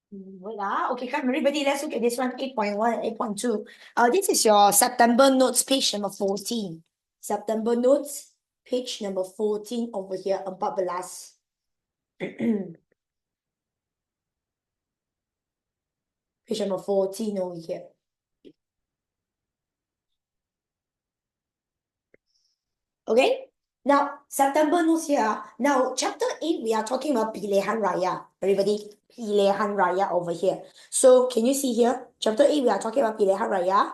Okay, come everybody, let's look at this one, 8.1 and 8.2. This is your September notes, page number 14. September notes, page number 14 over here, 14. Page number 14 over here. Okay? Now, September notes here. Now, chapter 8, we are talking about Pilihan Raya. Everybody, Pilihan Raya over here. So, can you see here? Chapter 8, we are talking about Pilihan Raya.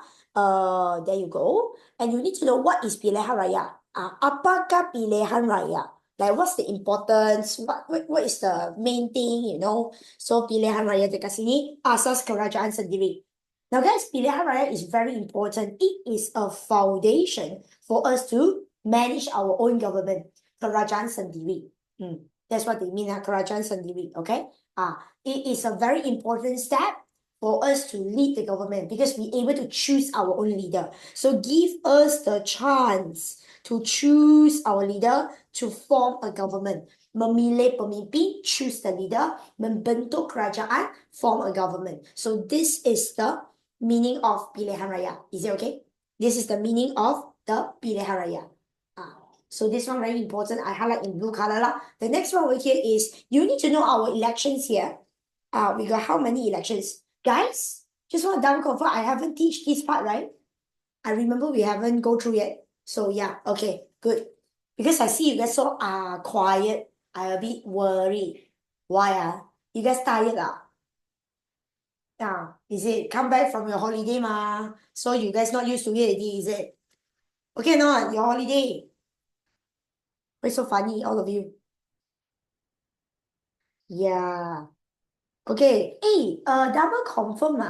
There you go. And you need to know what is Pilihan Raya. Apakah Pilihan Raya? Like, what's the importance? What is the main thing, you know? So, Pilihan Raya dekat sini, asas kerajaan sendiri. Now, guys, Pilihan Raya is very important. It is a foundation for us to manage our own government. Kerajaan sendiri. That's what they mean, kerajaan sendiri. Okay? It is a very important step for us to lead the government because we're able to choose our own leader. So give us the chance to choose our leader to form a government. Memilih pemimpin, choose the leader, membentuk kerajaan, form a government. So this is the meaning of pilihan raya. Is it okay? This is the meaning of the pilihan raya. So this one very important. I highlight in blue color lah. The next one over here is you need to know our elections here. We got how many elections? Guys, just want to double confirm. I haven't teach this part, right? I remember we haven't go through yet. So yeah, okay, good. Because I see you guys so quiet. I a bit worried. Why? You guys tired? Is it come back from your holiday ma? So you guys not used to it already, is it? Okay, not your holiday. Why so funny, all of you? Yeah. Okay. Hey, double confirm.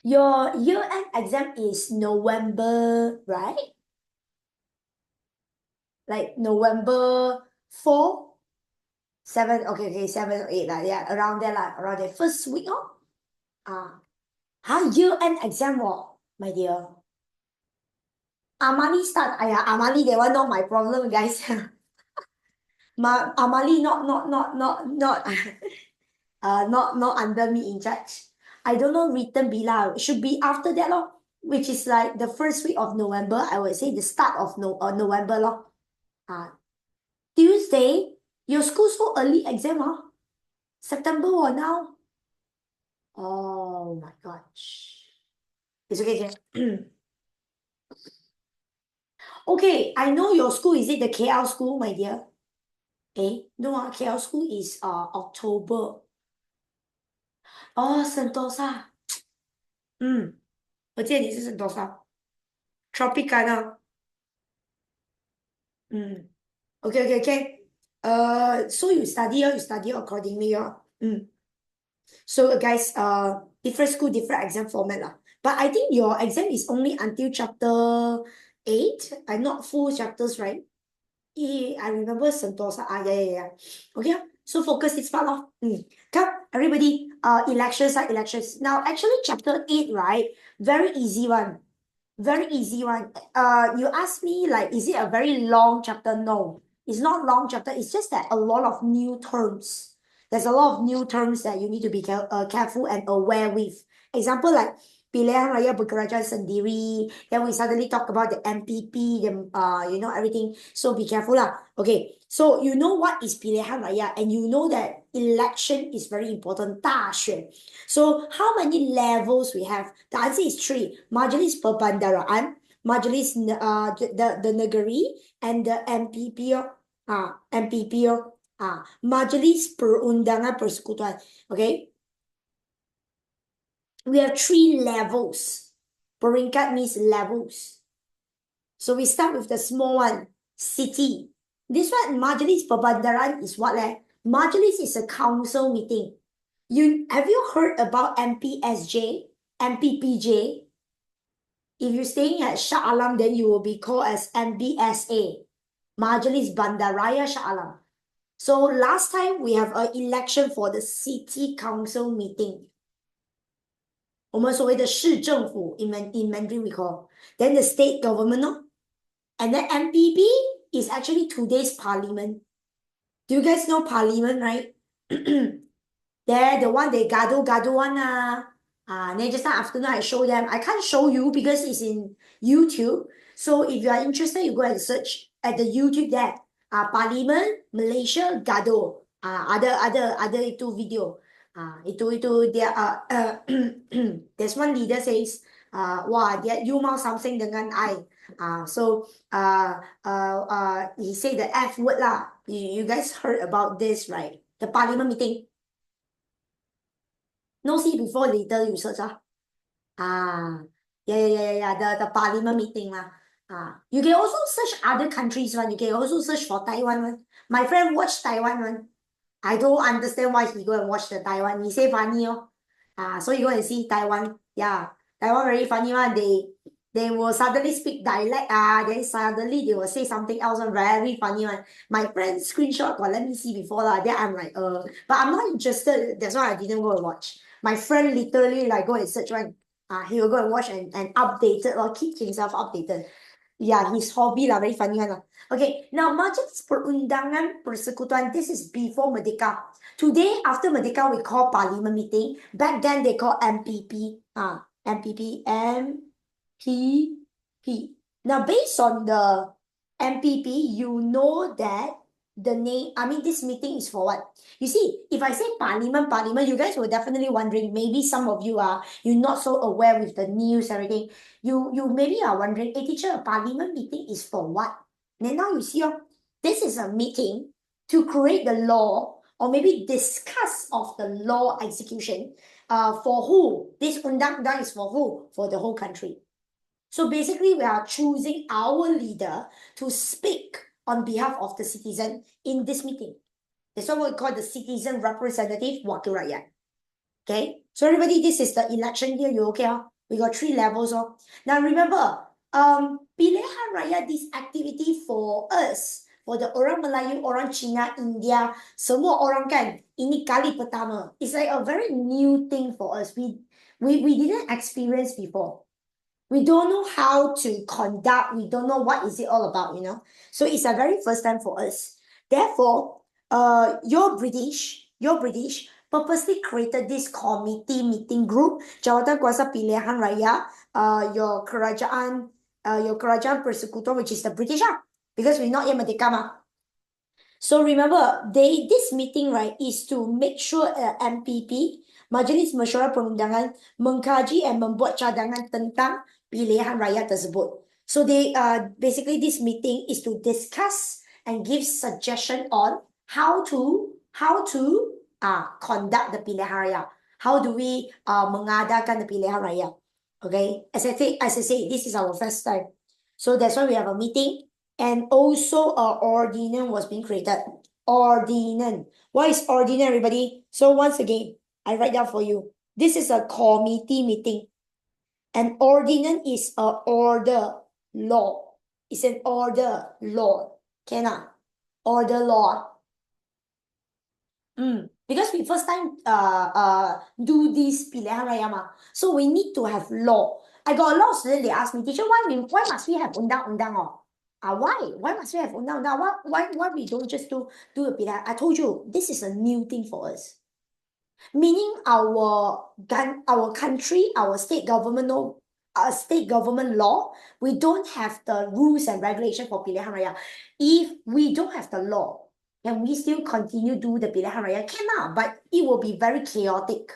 Your year-end exam is November, right? Like November 4, 7, okay, 7 or 8, yeah, around there, around the first week, oh? Year-end exam, my dear. Amali start, Amali, they want not my problem, guys. Amali, not, not under me in charge. I don't know written below. It should be after that, lor, which is like the first week of November. I would say the start of November, lor. Tuesday, your school so early exam, huh? September or now? Oh my gosh. It's okay, okay. Okay, I know your school. Is it the KL school, my dear? No, KL school is October. Oh, Sentosa. 我记得你是 Sentosa Tropicana. Okay. So you study accordingly. So guys, different school, different exam format lah. But I think your exam is only until chapter 8 and not full chapters, right? I remember Sentosa. Yeah. Okay, so focus this part off. Come, everybody. Elections are elections. Now, actually, chapter 8, right? Very easy one. Very easy one. You ask me, like, is it a very long chapter? No, it's not long chapter. It's just that a lot of new terms. There's a lot of new terms that you need to be careful and aware with. Example, like pilihan raya bekerja sendiri. Then we suddenly talk about the MPP, everything. So be careful lah. Okay, so you know what is pilihan raya, and you know that election is very important. 大选. So how many levels we have? The answer is 3. Majelis Perbandaraan, Majelis the Negeri, and the MPP. MPP. Majelis Perundangan Persekutuan. Okay. We have 3 levels. Peringkat means levels. So we start with the small one, city. This one, Majelis Perbandaran is what? Majelis is a council meeting. Have you heard about MPSJ, MPPJ? If you're staying at Shah Alam, then you will be called as MBSA, Majelis Bandaraya Shah Alam. So last time we have an election for the city council meeting. 我们所谓的市政府 in Mandarin we call. Then the state government, no? And then MPP is actually today's parliament. Do you guys know parliament, right? There, the one they gado one then just now afternoon I show them. I can't show you because it's in YouTube. So if you are interested, you go and search at the YouTube there. Parliament Malaysia Gado. Ada itu video. Itu dia there's one leader says wah dia you mau something dengan I. So he said the F word lah. You guys heard about this, right? The parliament meeting. No see before later you search the parliament meeting lah. You can also search other countries one. You can also search for Taiwan one. My friend watched Taiwan one. I don't understand why he go and watch the Taiwan. He say funny oh. So you go and see Taiwan. Yeah, Taiwan very funny one. They will suddenly speak dialect. Then suddenly they will say something else. One very funny one. My friend screenshot got let me see before lah. Then I'm like but I'm not interested. That's why I didn't go and watch. My friend literally like go and search one. He will go and watch and update it or keep himself updated. Yeah, his hobby lah, very funny one lah. Okay, now Majelis Perundangan Persekutuan, this is before Merdeka. Today, after Merdeka, we call Parliament meeting. Back then, they call MPP. MPP. Now, based on the MPP, you know that the name, I mean, this meeting is for what? You see, if I say parliament, you guys were definitely wondering, maybe some of you are, you're not so aware with the news, everything. You maybe are wondering, hey teacher, a parliament meeting is for what? And now you see, this is a meeting to create the law or maybe discuss of the law execution for who? This undang-undang is for who? For the whole country. So basically, we are choosing our leader to speak on behalf of the citizen in this meeting. That's what we call the citizen representative wakil rakyat. Okay, so everybody, this is the election here. You okay? We got 3 levels. Now remember, pilihan raya, this activity for us, for the orang Melayu, orang Cina, India, semua orang kan, ini kali pertama. It's like a very new thing for us. We didn't experience before. We don't know how to conduct. We don't know what is it all about, So it's a very first time for us. Therefore, your British purposely created this committee meeting group, Jawatan Kuasa Pilihan Raya, your kerajaan persekutuan, which is the British, because we're not yet merdeka mah. So remember, this meeting, right, is to make sure MPP, Majlis Mesyuarat Perundangan, mengkaji and membuat cadangan tentang pilihan raya tersebut. So basically this meeting is to discuss and give suggestion on how to conduct the pilihan raya. How do we mengadakan the pilihan raya? Okay, as I say, this is our first time. So that's why we have a meeting. And also an ordinance was being created. Ordinance. What is ordinance, everybody? So once again, I write down for you. This is a committee meeting. An ordinance is an order law. It's an order law. Cannot. Order law. Because we first time do this pilihan raya ma. So we need to have law. I got a lot of students, they ask me, teacher, why must we have undang-undang? Why must we have undang-undang? Why we don't just do a pilihan? I told you, this is a new thing for us. Meaning our country, our state government law, we don't have the rules and regulation for pilihan raya. If we don't have the law, can we still continue do the pilihan raya? Cannot, but it will be very chaotic.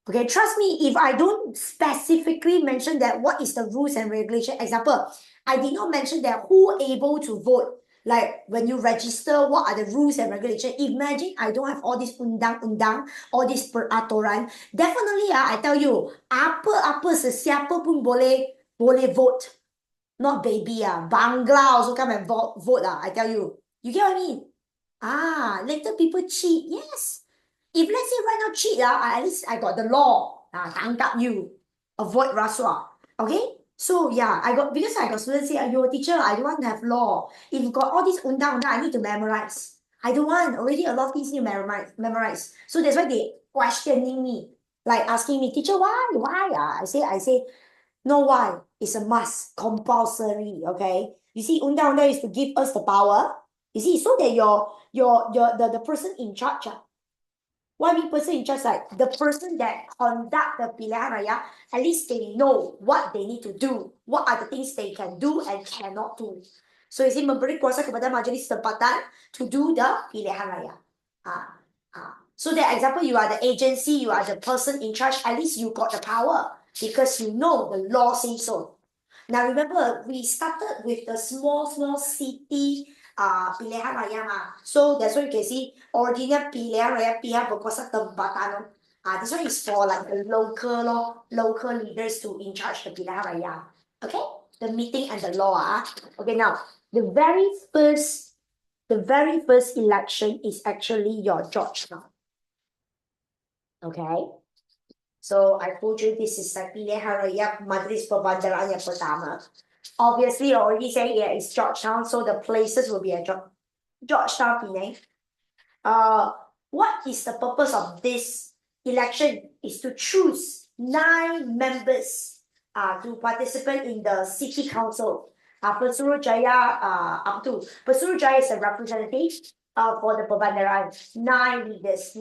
Okay, trust me, if I don't specifically mention that what is the rules and regulation, example, I did not mention that who able to vote. Like when you register, what are the rules and regulation? Imagine I don't have all this undang-undang, all this peraturan. Definitely, I tell you, apa sesiapa pun boleh vote. Not baby, Bangla also come and vote, I tell you. You get what I mean? Later people cheat. Yes. If let's say right now cheat, at least I got the law. Tangkap you. Avoid rasuah. Okay? So yeah, because I got students say, yo, teacher, I don't want to have law. If you got all these undang-undang, I need to memorize. I don't want. Already a lot of things need to memorize. So that's why they questioning me. Like asking me, teacher, why? I say, no why. It's a must. Compulsory. Okay? You see, undang-undang is to give us the power. You see, so that the person in charge Why be person in charge? Like the person that conduct the pilihan raya, at least they know what they need to do, what are the things they can do and cannot do. So is it memberi kuasa kepada majlis tempatan to do the pilihan raya. So that example, you are the agency, you are the person in charge, at least you got the power because you know the law says so. Now remember, we started with the small city pilihan raya So that's why you can see ordinary pilihan raya pihak berkuasa tempatan. This one is for like the local leaders to in charge the pilihan raya. Okay, the meeting and the law. Okay, now the very first election is actually your Georgetown. Okay. So I told you this is like pilihan raya Majlis Perbandaran yang pertama. Obviously, I already say here it's Georgetown, so the places will be at Georgetown, Penang. What is the purpose of this election? Is to choose 9 members to participate in the city council. Pesuruhjaya up to Pesuruhjaya is a representative for the Perbandaran. 9 leaders.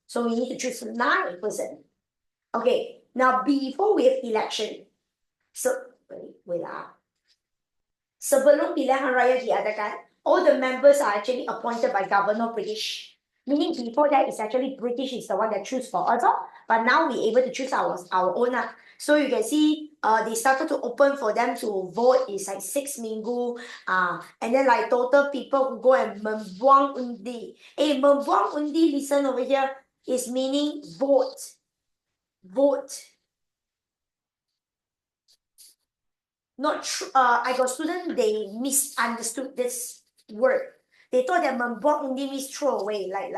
So we need to choose 9 person. Okay, now before we have election, so wait sebelum pilihan raya diadakan, all the members are actually appointed by Governor British. Meaning before that, it's actually British is the one that choose for us, but now we're able to choose our own. So you can see they started to open for them to vote is like 6 minggu. And then like total people who go and membuang undi. Membuang undi, listen over here, is meaning vote. Not true. I got students, they misunderstood this word. They thought that membuang undi means throw away, like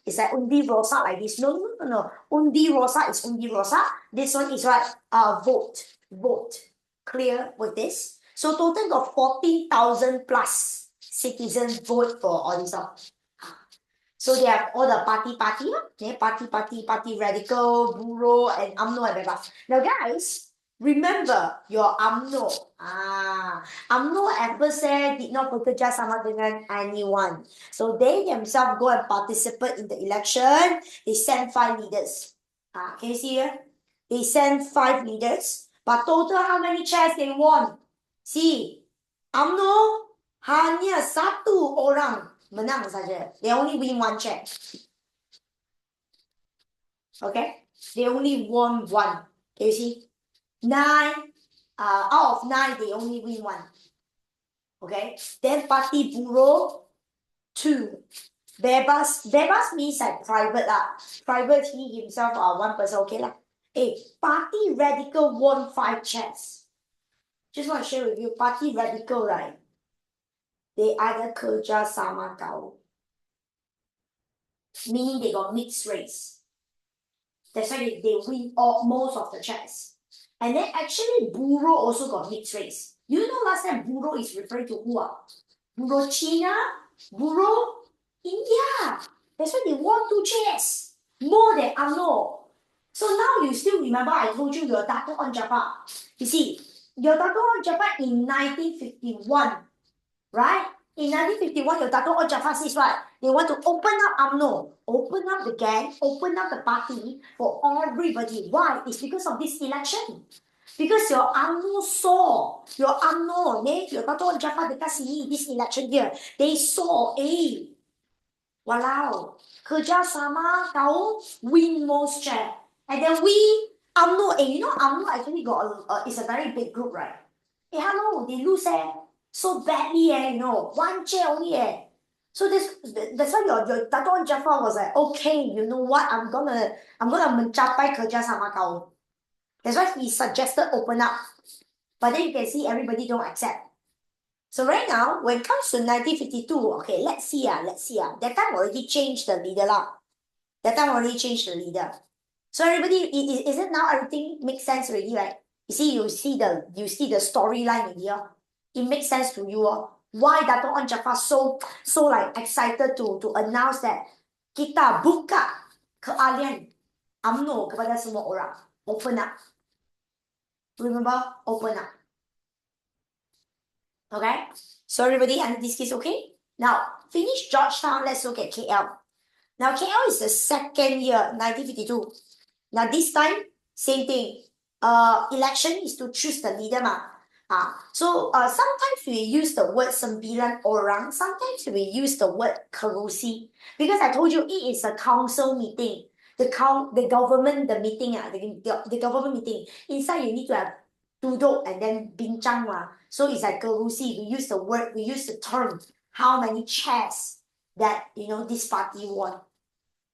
it's like undi rosak like this. No. Undi rosak is undi rosak. This one is what? Vote. Clear with this? So total got 14,000 plus citizens vote for all this stuff. So they have all the party, party, radical, bureau, and UMNO and blah. Now guys, remember your UMNO. UMNO ever said did not bekerja sama dengan anyone. So they themselves go and participate in the election. They send 5 leaders. Can you see here? They send 5 leaders. But total how many chairs they won? See, UMNO hanya 1 orang menang saja. They only win 1 chair. Okay? They only won 1. Can you see? 9 out of 9, they only win 1. Okay? Then party bureau 2. Bebas means like private Private, he himself 1 person. Okay lah. Party radical won 5 chairs. Just want to share with you, party radical, right? They either kerja sama kau, meaning they got mixed race. That's why they win most of the chairs. And then actually bureau also got mixed race. You know last time bureau is referring to who? Bureau China, bureau India. That's why they won 2 chairs. More than UMNO. So now you still remember I told you your Dato' on Jafar. You see, your Dato' on Jafar in 1951. Right? In 1951, your Dato' on Jafar says what? They want to open up UMNO, open up the gang, open up the party for everybody. Why? It's because of this election. Because your UMNO saw, your UMNO, your Dato' on Jafar dekat sini, this election here, they saw, walau, kerja sama kau win most chair. And then we, UMNO, you know UMNO actually got, it's a very big group, right? Hello, they lose so badly, 1 chair only, So that's why your Dato' on Jafar was like, okay, you know what? I'm gonna mencapai kerja sama kau. That's why he suggested open up. But then you can see everybody don't accept. So right now, when it comes to 1952, okay, let's see. That time already changed the leader So everybody, is it now everything makes sense already, right? You see the storyline here. It makes sense to you. Why Dato' on Jafar so like excited to announce that kita buka keahlian UMNO kepada semua orang. Open up. Remember? Open up. Okay? So everybody, and this is okay? Now, finish Georgetown. Let's look at KL. Now, KL is the second year, 1952. Now, this time, same thing. Election is to choose the leader, ma. So sometimes we use the word sembilan orang, sometimes we use the word kerusi. Because I told you it is a council meeting. The government, the meeting, the government meeting. Inside you need to have duduk and then bincang, ma. So it's like kerusi. We use the word, we use the term, how many chairs that, this party won.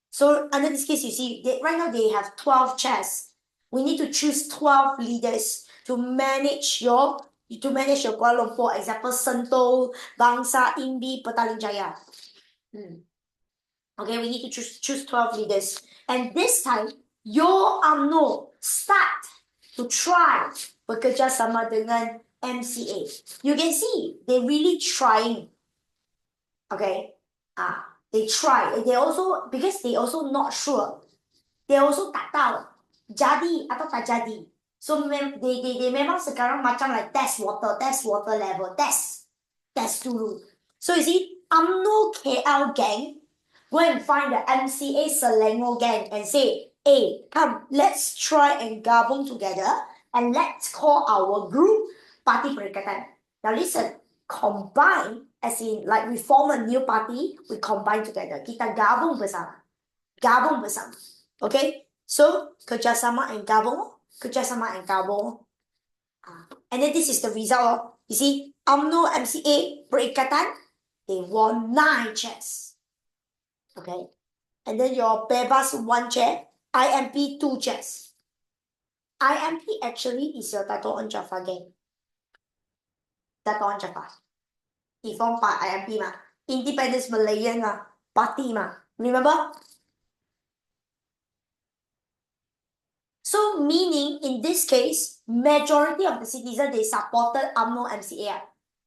So under this case, you see, right now they have 12 chairs. We need to choose 12 leaders to manage your Kuala Lumpur. Example, Sentul, Bangsa, Imbi, Petaling Jaya. Okay, we need to choose 12 leaders. And this time, your UMNO start to try bekerja sama dengan MCA. You can see, they really trying. Okay, they try. Because they also not sure. They also tak tahu jadi atau tak jadi. So they memang sekarang macam like test water level, test dulu. So you see, UMNO KL gang go and find the MCA Selangor gang and say, hey, come, let's try and gabung together and let's call our group Parti Perikatan. Now listen, combine as in like we form a new party, we combine together. Kita gabung bersama. Okay, so kerjasama and gabung. And then this is the result. You see, UMNO MCA Perikatan, they won 9 chairs. Okay, and then your Bebas 1 chair, IMP 2 chairs. IMP actually is your Dato' Jafar gang. Dato' Jafar. He formed part IMP ma. Independence Malayan party ma. Remember? So meaning in this case, majority of the citizens, they supported UMNO MCA.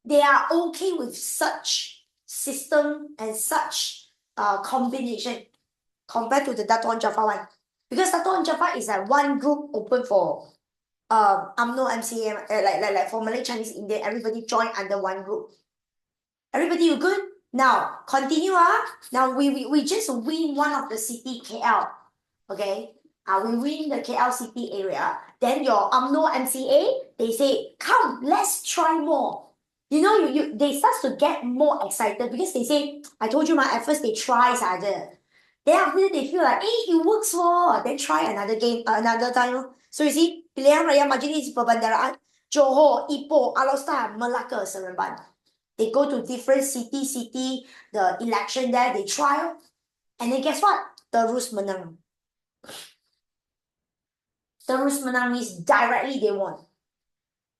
They are okay with such system and such combination compared to the Dato' Jafar one. Because Dato' Jafar is like one group open for UMNO MCA, like for Malay, Chinese, Indian, everybody join under one group. Everybody, you good? Now, continue. Now, we just win one of the city, KL. Okay? We win the KL city area. Then your UMNO MCA, they say, come, let's try more. They start to get more excited because they say, I told you, at first they try saja. Then after that, they feel like, hey, it works for. Then try another game, another time. So you see, Pilihan Raya Majlis Perbandaraan, Johor, Ipoh, Alor, Melaka, Seremban. They go to different city, the election there, they try. And then guess what? Terus menang. Terus menang means directly they won.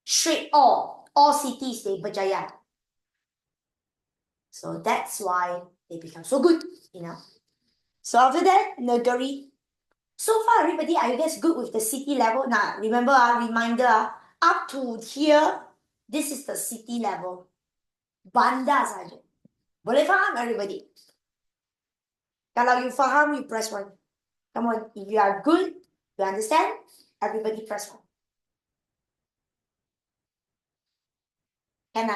Straight all cities they berjaya. So that's why they become so good, So after that, negeri. So far, everybody, are you guys good with the city level? Now, remember, reminder, up to here, this is the city level. Bandar saja. Boleh faham, everybody? Kalau you faham, you press 1. Come on, if you are good, you understand, everybody press 1. Can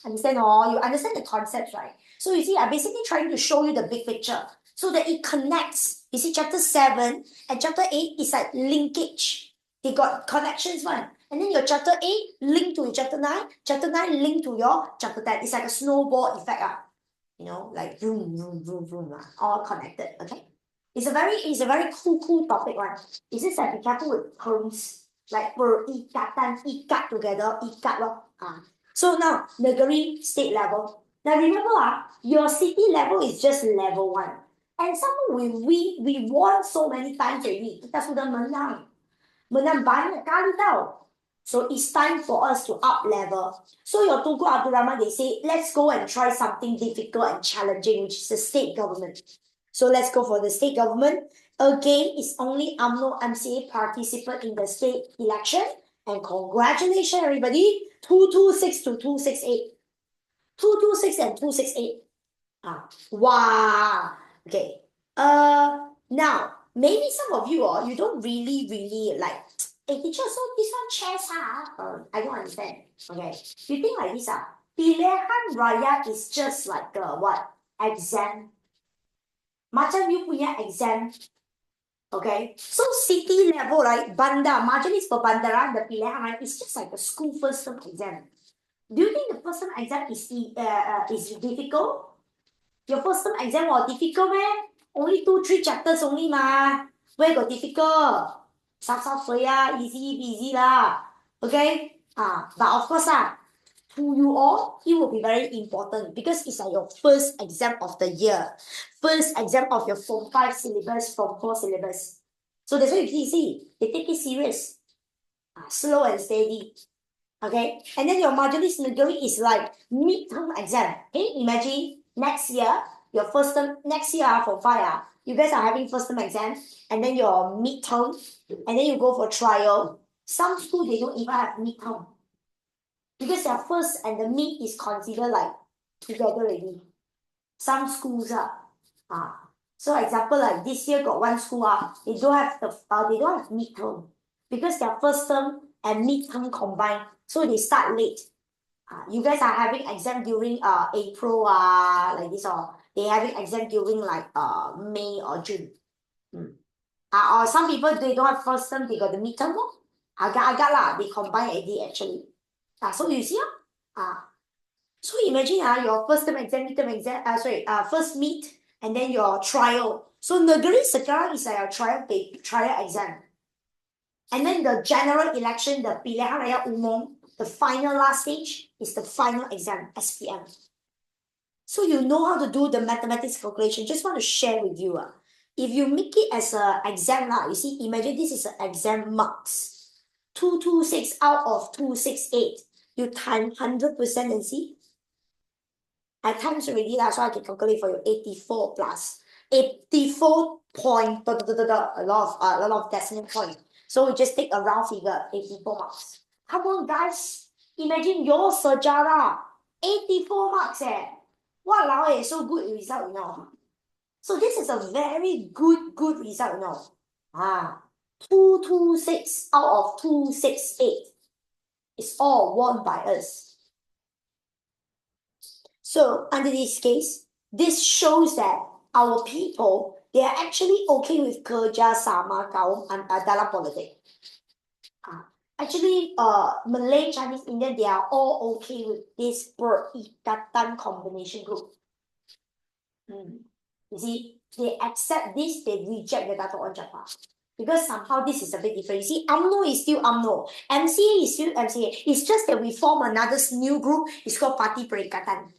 understand all? You understand the concepts, right? So you see, I'm basically trying to show you the big picture so that it connects. You see, chapter 7 and chapter 8 is like linkage. They got connections, one. And then your chapter 8 linked to your chapter 9, chapter 9 linked to your chapter 10. It's like a snowball effect. Like vroom, vroom, vroom, vroom, all connected, okay? It's a very cool topic, one. It's just like be careful with terms, like perikatan, ikat together, ikat lor. So now, negeri state level. Now remember, your city level is just level 1. And somehow we won so many times already. Kita sudah menang. Menang banyak kali tau. So it's time for us to up level. So your Tunku Abdul Rahman, they say, let's go and try something difficult and challenging, which is the state government. So let's go for the state government. Again, it's only UMNO MCA participant in the state election. And congratulations, everybody. 226 to 268. 226 and 268. Wow. Okay. Now, maybe some of you, you don't really like, hey, teacher, so this one chairs, I don't understand. Okay. You think like this, Pilihan Raya is just like what? Exam. macam you punya exam. Okay, so city level, right? Bandar, Majelis Perbandaran, the pilihan, right? It's just like a school first term exam. Do you think the first term exam is difficult? Your first term exam was difficult, man. Only 2, 3 chapters only, ma. Where got difficult? Sap easy, easy lah. Okay? But of course, to you all, it will be very important because it's like your first exam of the year. First exam of your Form 5 syllabus, Form 4 syllabus. So that's why you see, they take it serious. Slow and steady. Okay? And then your Majelis Negeri is like midterm exam. Can you imagine next year, your first term, next year for 5, you guys are having first term exam, and then your midterm, and then you go for trial. Some schools, they don't even have midterm. Because their first and the mid is considered like together already. Some schools are. So example, like this year got one school, they don't have midterm. Because their first term and midterm combined. So they start late. You guys are having exam during April, like this, or they having exam during like May or June. Or some people, they don't have first term, they got the midterm. Agak-agak lah, they combine already actually. So you see, so imagine your first term exam, midterm exam, first meet, and then your trial. So negeri sekarang is like your trial exam. And then the general election, the pilihan raya umum, the final last stage is the final exam, SPM. So you know how to do the mathematics calculation. Just want to share with you. If you make it as an exam, you see, imagine this is an exam marks. 226 out of 268. You time 100% and see. I times already, so I can calculate for you 84 plus 84 point, a lot of decimal point. So we just take a round figure, 84 marks. Come on, guys. Imagine your sejarah, 84 marks, Walao, so good result, you know. So this is a very good result, you know. 226 out of 268 is all won by us. So under this case, this shows that our people, they are actually okay with kerja sama kaum dalam politik. Actually, Malay, Chinese, Indian, they are all okay with this perikatan combination group. You see, they accept this, they reject the Dato' Jafar. Because somehow this is a bit different. You see, UMNO is still UMNO. MCA is still MCA. It's just that we form another new group. It's called Parti Perikatan.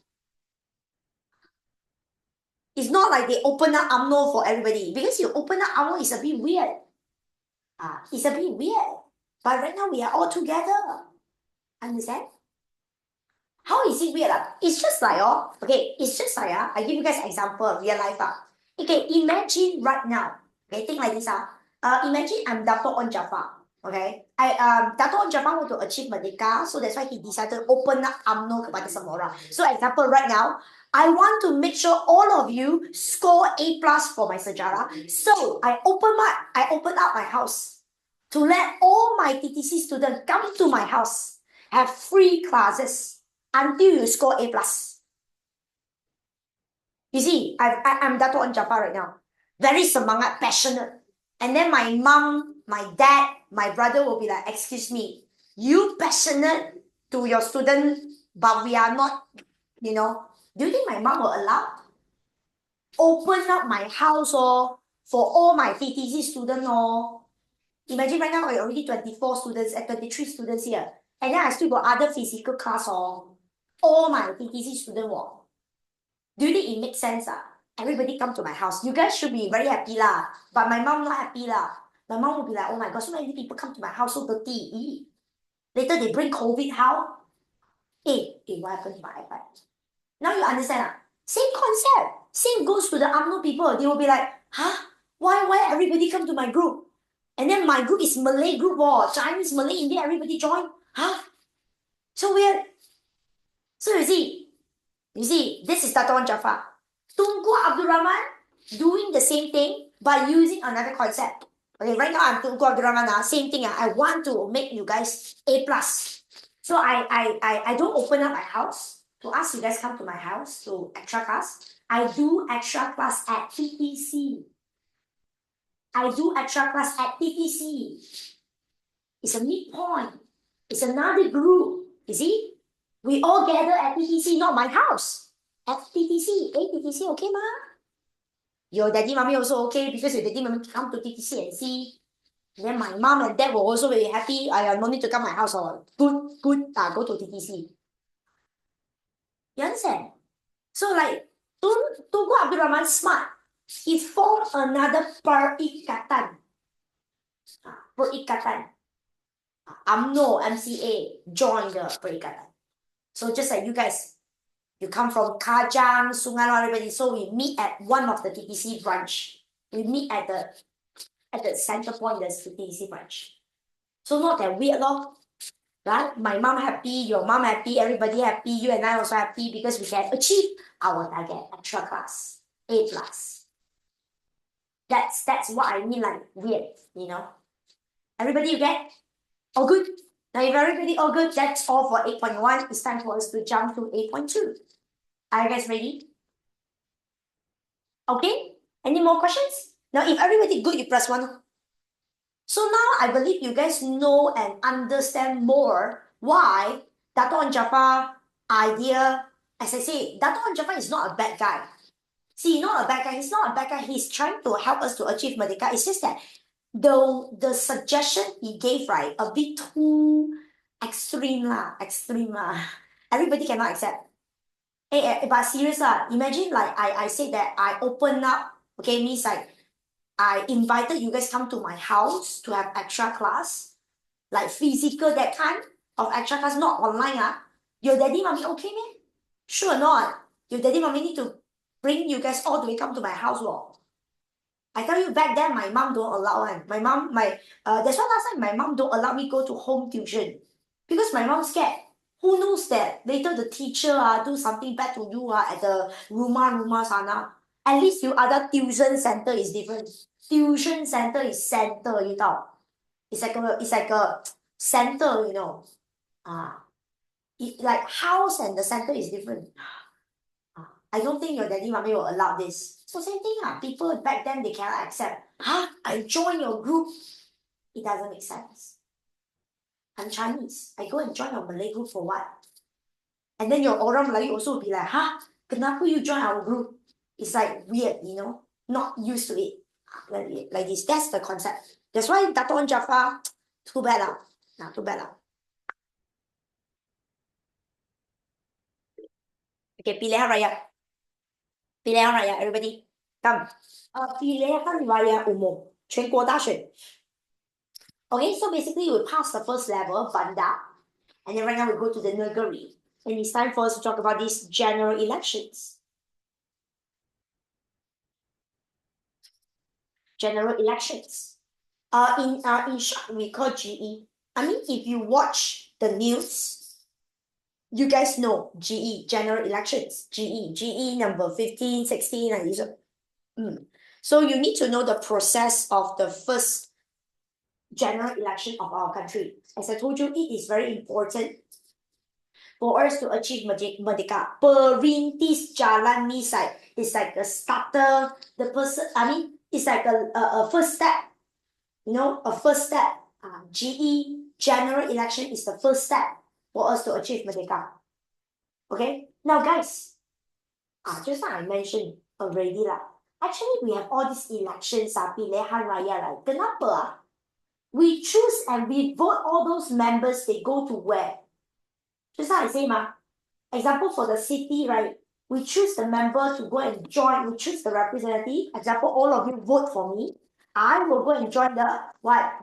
It's not like they open up UMNO for everybody. Because you open up UMNO, it's a bit weird. It's a bit weird. But right now, we are all together. Understand? How is it weird? It's just like, it's just like, I give you guys an example of real life. Okay, imagine right now. Okay, think like this. Imagine I'm Dato' Jafar. Okay, Dato' Jafar want to achieve Merdeka, so that's why he decided to open up UMNO kepada semua orang. So example right now, I want to make sure all of you score A+ for my sejarah. So I open up my house to let all my TTC students come to my house, have free classes until you score A+. You see, I'm Dato' Jafar right now. Very semangat, passionate. And then my mom, my dad, my brother will be like, excuse me, you passionate to your student, but we are not, you know. Do you think my mom will allow? Open up my house for all my TTC students. Imagine right now I already 24 students and 23 students here. And then I still got other physical class all my TTC students. Do you think it makes sense? Everybody come to my house. You guys should be very happy lah. But my mom not happy lah. My mom will be like, oh my God, so many people come to my house, so dirty. Later they bring COVID, how? What happened to my iPad? Now you understand. Same concept. Same goes to the UMNO people. They will be like, why everybody come to my group? And then my group is Malay group, Chinese, Malay, Indian, everybody join. So weird. So you see, this is Dato' Jafar. Tunku Abdul Rahman doing the same thing, but using another concept. Okay, right now I'm Tunku Abdul Rahman, same thing. I want to make you guys A+. So I don't open up my house to ask you guys come to my house to extra class. I do extra class at TTC. I do extra class at TTC. It's a midpoint. It's another group. You see? We all gather at TTC, not my house. At TTC. Hey, TTC, okay, ma? Your daddy, mommy also okay because your daddy, mommy come to TTC and see. And then my mom and dad will also be happy. I no need to come my house or good, go to TTC. You understand? So like, Tunku Abdul Rahman smart. He formed another perikatan. Perikatan. UMNO, MCA, join the perikatan. So just like you guys, you come from Kajang, Sungai Loh, everybody. So we meet at one of the TTC branch. We meet at the center point, there's the TTC branch. So not that weird, lor. Right? My mom happy, your mom happy, everybody happy, you and I also happy because we can achieve our target, extra class, A+. That's what I mean, like weird, you know. Everybody, you get? All good? Now, if everybody all good, that's all for 8.1. It's time for us to jump to 8.2. Are you guys ready? Okay? Any more questions? Now, if everybody good, you press 1. So now I believe you guys know and understand more why Dato' Jafar idea, as I say, Dato' Jafar is not a bad guy. See, not a bad guy. He's not a bad guy. He's trying to help us to achieve Merdeka. It's just that the suggestion he gave, right, a bit too extreme lah. Everybody cannot accept. Hey, but serious lah. Imagine like I said that I open up, okay, means like I invited you guys come to my house to have extra class, like physical that kind of extra class, not online. Your daddy, mommy, okay, man? Sure not. Your daddy, mommy need to bring you guys all the way come to my house, lor. I tell you back then, my mom don't allow one. That's why last time my mom don't allow me go to home tuition because my mom scared. Who knows that later the teacher do something bad to you at the rumah sana. At least you other tuition center is different. Tuition center is center, you know. It's like a center, you know. Like house and the center is different. I don't think your daddy mommy will allow this. So same thing, people back then they cannot accept. I join your group. It doesn't make sense. I'm Chinese. I go and join your Malay group for what? And then your orang Melayu also will be like, kenapa you join our group? It's like weird, you know, not used to it. Like this. That's the concept. That's why Dato' Jafar, too bad lah. Too bad lah. Okay, pilihan raya. Pilihan raya, everybody. Come. Pilihan raya umum. 全国大选. Okay, so basically we pass the first level, Banda. And then right now we go to the Negeri. And it's time for us to talk about these general elections. General elections. In short, we call GE. I mean, if you watch the news, you guys know GE, general elections. GE number 15, 16, and so. So you need to know the process of the first general election of our country. As I told you, it is very important for us to achieve Merdeka. Perintis Jalan means like, it's like a starter, it's like a first step. You know, a first step. GE, general election, is the first step for us to achieve Merdeka. Okay? Now guys, just like I mentioned already lah. Actually, we have all these elections, pilihan raya, right? Kenapa? We choose and we vote all those members, they go to where? Just like I say, example for the city, right? We choose the member to go and join, we choose the representative. Example, all of you vote for me. I will go and join the, what?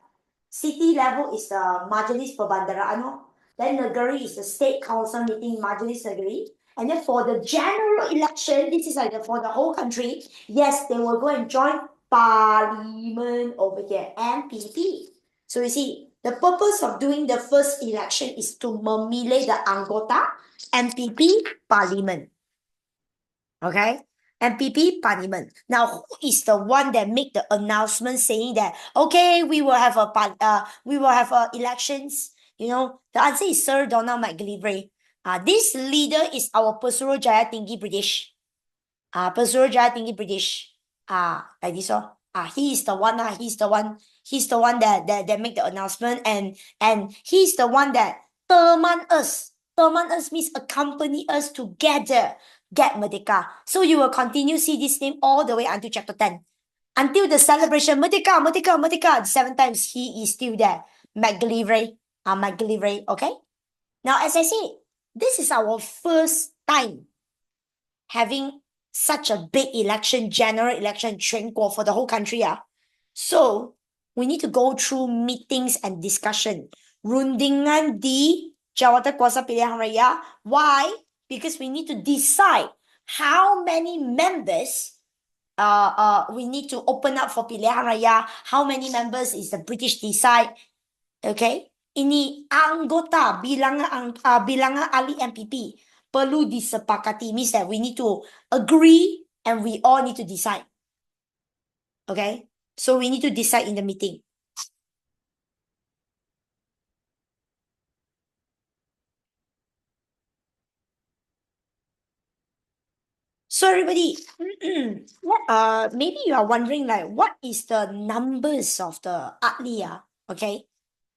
City level is the Majelis Perbandaraan. Then Negeri is the state council meeting, Majelis Negeri. And then for the general election, this is like for the whole country, yes, they will go and join Parliament over here, MPP. So you see, the purpose of doing the first election is to memilih the anggota MPP Parliament. Okay? MPP Parliament. Now, who is the one that make the announcement saying that, okay, we will have elections? You know, the answer is Sir Donald McGillivray. This leader is our Pesuruh Jaya Tinggi British. Pesuruhjaya Tinggi British. Like this, oh. He is the one, he's the one that make the announcement, and he's the one that teman us. Teman us means accompany us together, get Merdeka. So you will continue see this name all the way until chapter 10. Until the celebration, Merdeka, Merdeka, Merdeka, 7 times he is still there. McGillivray, McGillivray, okay? Now, as I said, this is our first time having such a big election, general election, 全国 for the whole country. So, we need to go through meetings and discussion. Rundingan di Jawatan Kuasa Pilihan Raya. Why? Because we need to decide how many members we need to open up for Pilihan Raya. How many members is the British decide? Okay? Ini anggota bilangan ahli MPP perlu disepakati, means that we need to agree and we all need to decide. Okay? So we need to decide in the meeting. So everybody, maybe you are wondering like what is the numbers of the ahli? Okay?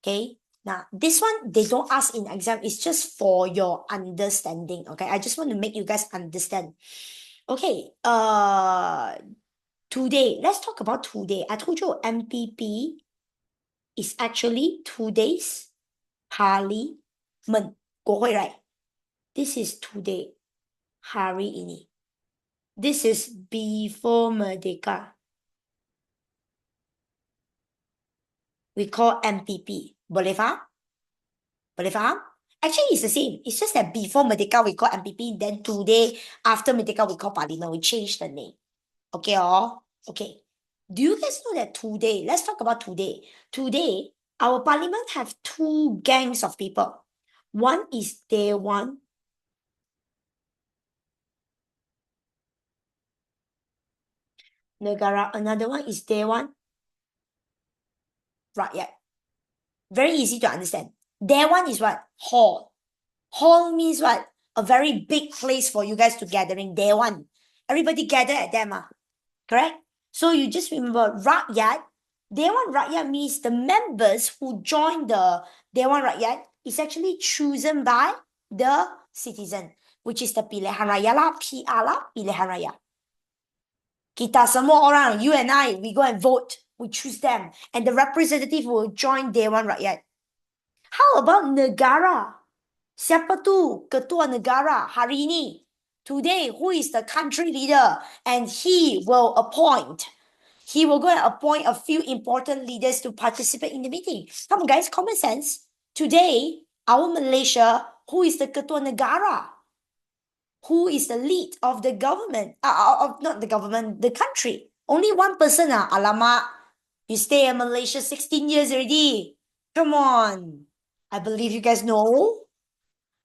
Okay? Now, this one, they don't ask in exam. It's just for your understanding. Okay? I just want to make you guys understand. Okay. Today, let's talk about today. I told you MPP is actually today's parliament. 国会, right? This is today. Hari ini. This is before Merdeka. We call MPP. Boleh faham? Boleh faham? Actually, it's the same. It's just that before Merdeka, we call MPP. Then today, after Merdeka, we call Parliament. We change the name. Okay, okay. Do you guys know that today, let's talk about today. Today, our parliament have two gangs of people. One is Dewan. Negara. Another one is Dewan Rakyat. Very easy to understand. Dewan is what? Hall. Hall means what? A very big place for you guys to gathering. Dewan. Everybody gather at them. Correct? So you just remember Rakyat. Dewan Rakyat means the members who join the Dewan Rakyat is actually chosen by the citizen, which is the Pilihan Raya lah, PR lah, Pilihan Raya. Kita semua orang, you and I, we go and vote. We choose them. And the representative will join Dewan Rakyat. How about negara? Siapa tu ketua negara hari ini? Today, who is the country leader? And he will appoint. He will go and appoint a few important leaders to participate in the meeting. Come on, guys, common sense. Today, our Malaysia, who is the ketua negara? Who is the lead of the government? Not the government, the country. Only one person. Alamak, you stay in Malaysia 16 years already. Come on. I believe you guys know.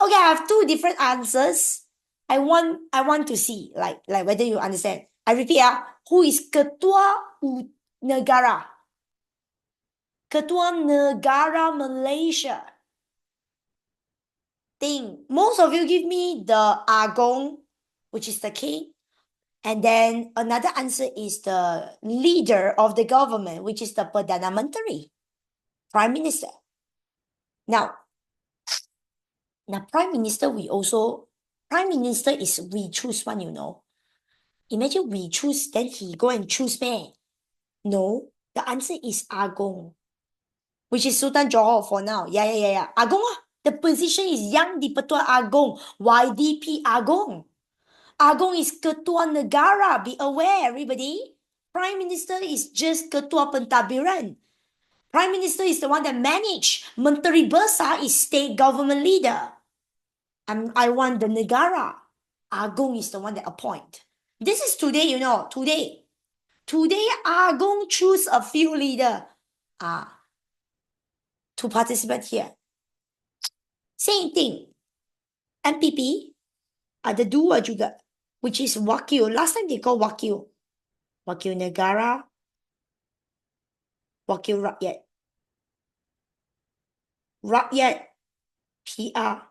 Okay, I have two different answers. I want to see like whether you understand. I repeat, who is ketua negara? Ketua negara Malaysia. Think most of you give me the Agong, which is the king. And then another answer is the leader of the government, which is the Perdana Menteri, Prime Minister. Now, Prime Minister, Prime Minister is we choose one, you know. Imagine we choose, then he go and choose me. No, the answer is Agong, which is Sultan Johor for now. Yeah. Agong, the position is Yang di-Pertua Agong, YDP Agong. Agong is Ketua Negara. Be aware, everybody. Prime Minister is just Ketua Pentadbiran. Prime Minister is the one that manage. Menteri Besar is state government leader. And I want the Negara. Agong is the one that appoint. This is today, you know, today. Today, Agong choose a few leader to participate here. Same thing. MPP ada dua juga, which is Wakil. Last time they call Wakil. Wakil Negara, Wakil Rakyat. Rakyat, PR,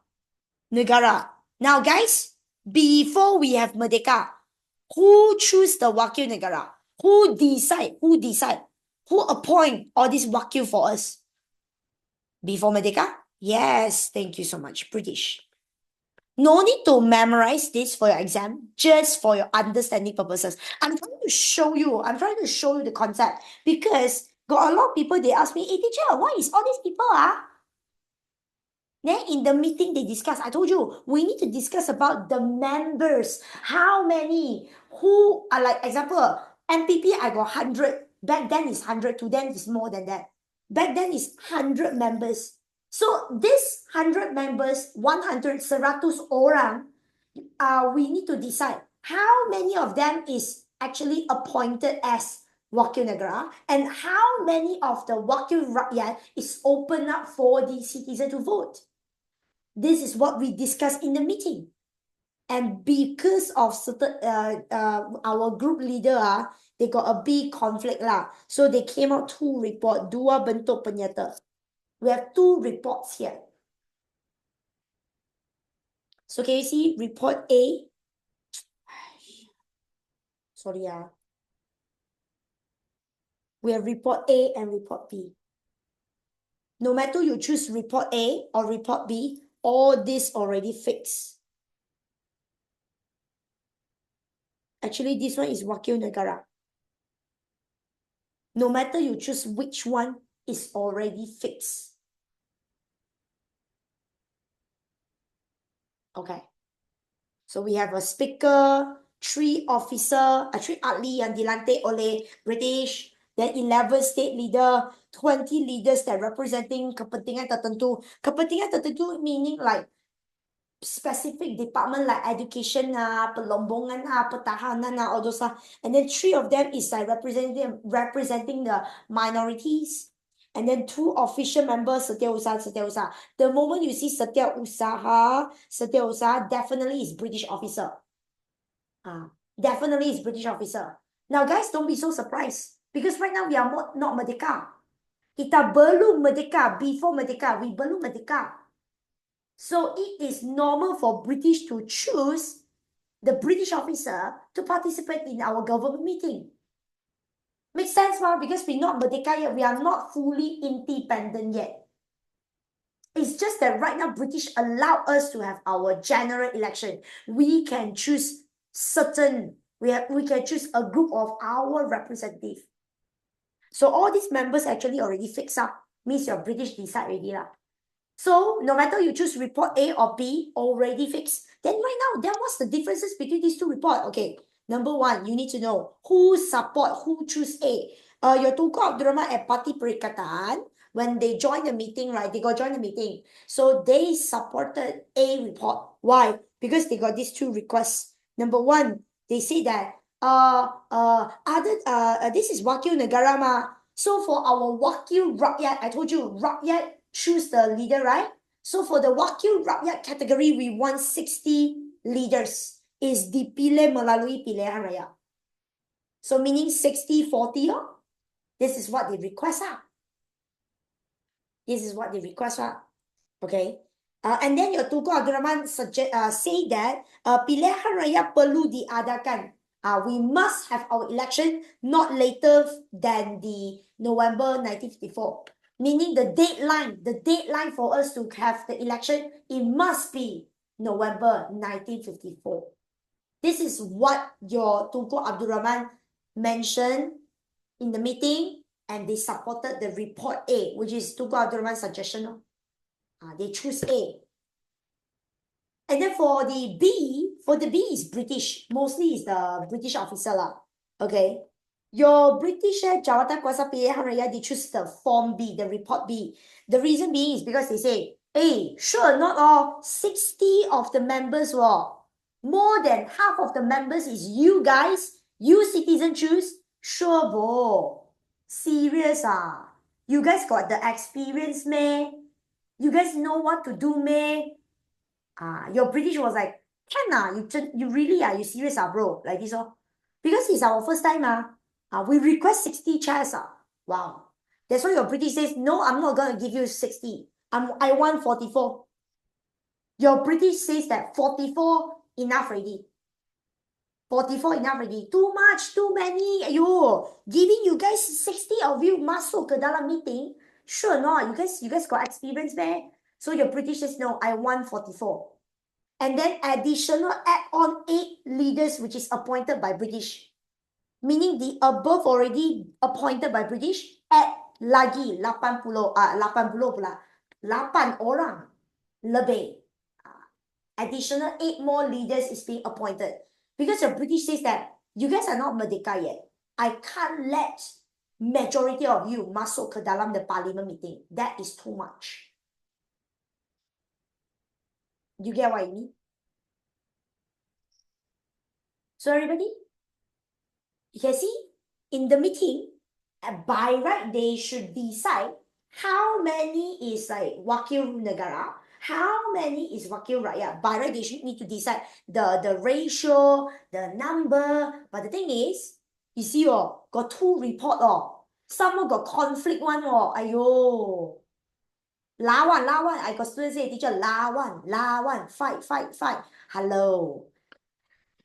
Negara. Now guys, before we have Merdeka, Who choose the wakil negara? Who decide? Who appoint all these wakil for us? Before Merdeka? Yes, thank you so much. British. No need to memorize this for your exam, just for your understanding purposes. I'm trying to show you the concept because got a lot of people, they ask me, hey teacher, why is all these people Then in the meeting they discuss, I told you, we need to discuss about the members. How many? Who are like, example, MPP, I got 100. Back then is 100, to them is more than that. Back then is 100 members. So this 100 members, 100, 100 orang, we need to decide how many of them is actually appointed as Wakil Negara and how many of the Wakil Rakyat is open up for the citizen to vote. This is what we discussed in the meeting. And because of certain, our group leader, they got a big conflict lah. So they came out two report, dua bentuk penyata. We have two reports here. So can you see report A? Sorry, we have report A and report B. No matter you choose report A or report B, all this already fixed. Actually, this one is Wakil Negara. No matter you choose which one, is already fixed. Okay. So we have a speaker, 3 officer, 3 ahli yang dilantik oleh British, then 11 state leader, 20 leaders that representing kepentingan tertentu. Kepentingan tertentu meaning like specific department like education, pelombongan, pertahanan, all those. And then 3 of them is like representing the minorities. And then 2 official members, setiausaha. The moment you see setiausaha, definitely is British officer. Definitely is British officer. Now guys, don't be so surprised. Because right now we are not merdeka. Kita belum merdeka. Before merdeka, we belum merdeka. So it is normal for British to choose the British officer to participate in our government meeting. Makes sense, right? Because we're not merdeka yet. We are not fully independent yet. It's just that right now, British allow us to have our general election. We can choose we can choose a group of our representative. So all these members actually already fixed up. Means your British decide already lah. So no matter you choose report A or B, already fixed. Then right now, then what's the differences between these two reports? Okay, number 1, you need to know who choose A. Your Tunku Abdul Rahman at Parti Perikatan, when they join the meeting, right? They got join the meeting. So they supported A report. Why? Because they got these 2 requests. Number 1, they say that this is Wakil Negara ma. So for our Wakil Rakyat, I told you Rakyat choose the leader, right? So for the Wakil Rakyat category, we want 60 leaders. Is dipilih melalui pilihan raya. So meaning 60-40, this is what they request. This is what they request. Okay. And then your Tunku Abdul Rahman say that pilihan raya perlu diadakan. We must have our election not later than the November 1954. Meaning the deadline for us to have the election, it must be November 1954. This is what your Tunku Abdul Rahman mentioned in the meeting, and they supported the report A, which is Tunku Abdul Rahman's suggestion. They choose A. And then for the B is British. Mostly is the British officer lah. Okay. Your British Jawatan Kuasa Pilihan Raya, they choose the form B, the report B. The reason being is because they say, hey, sure, not all 60 of the members were. More than half of the members is you guys. You citizen choose. Sure, bo. Serious You guys got the experience, meh? You guys know what to do, meh? Your British was like, you really you serious bro? Like this because it's our first time we request 60 chairs Wow. That's why your British says, no, I'm not gonna give you 60. I want 44. Your British says that 44 enough already. 44 enough already. Too much, too many. Ayo, giving you guys 60 of you masuk ke dalam meeting. Sure not. You guys got experience there. So your British says, no, I want 44. And then additional add on 8 leaders, which is appointed by British. Meaning the above already appointed by British, add lagi 80 pula. 8 orang lebih. Additional 8 more leaders is being appointed. Because the British says that you guys are not merdeka yet. I can't let majority of you masuk ke dalam the parliament meeting. That is too much. You get what I mean? So everybody, you can see in the meeting, by right, they should decide how many is like wakil negara, how many is wakil rakyat. By right, they should need to decide the ratio, the number. But the thing is, you see, got 2 report, some got conflict one, ayo. Lawan. I got students say, teacher, lawan, fight. Hello.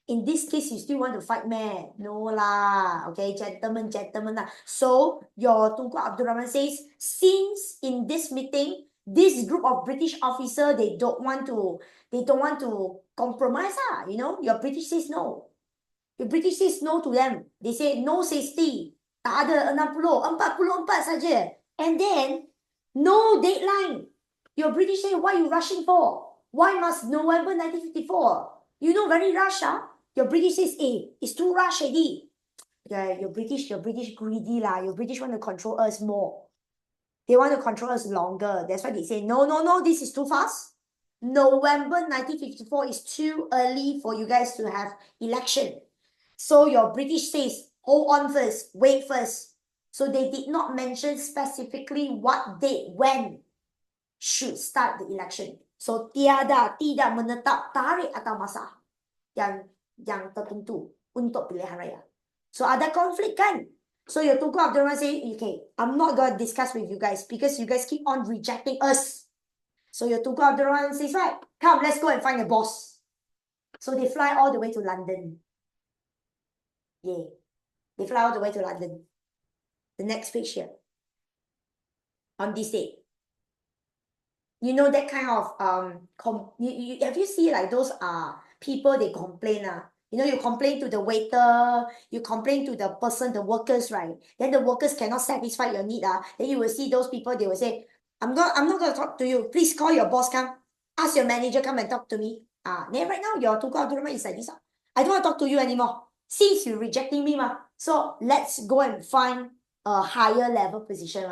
In this case, you still want to fight, man? No lah. Okay, gentlemen lah. So, your Tunku Abdul Rahman says, since in this meeting, this group of British officer, they don't want to compromise. You know, your British says no. Your British says no to them. They say no 60. Tak ada 60, 44 saja. And then, no deadline. Your British say, why you rushing for? Why must November 1954? You know, very rush, Your British says, it's too rush already. Yeah, your British greedy lah. Your British want to control us more. They want to control us longer. That's why they say, no, this is too fast. November 1954 is too early for you guys to have election. So your British says, hold on first, wait first. So they did not mention specifically what date, when should start the election. So tidak menetap tarikh atau masa yang tertentu untuk pilihan raya. So ada konflik kan? So your Tunku Abdul Rahman say, okay, I'm not going to discuss with you guys because you guys keep on rejecting us. So your Tunku Abdul Rahman says, right, come, let's go and find a boss. So they fly all the way to London. Yeah, they fly all the way to London. The next page here. On this day. You know that kind of have you seen like those people, they complain, you know, you complain to the waiter, you complain to the person, the workers, right? Then the workers cannot satisfy your need, then you will see those people, they will say, I'm not going to talk to you, please call your boss, come ask your manager, come and talk to me. Then right now your Tunku Abdul Rahman is like this, I don't want to talk to you anymore since you're rejecting me, so let's go and find a higher level position.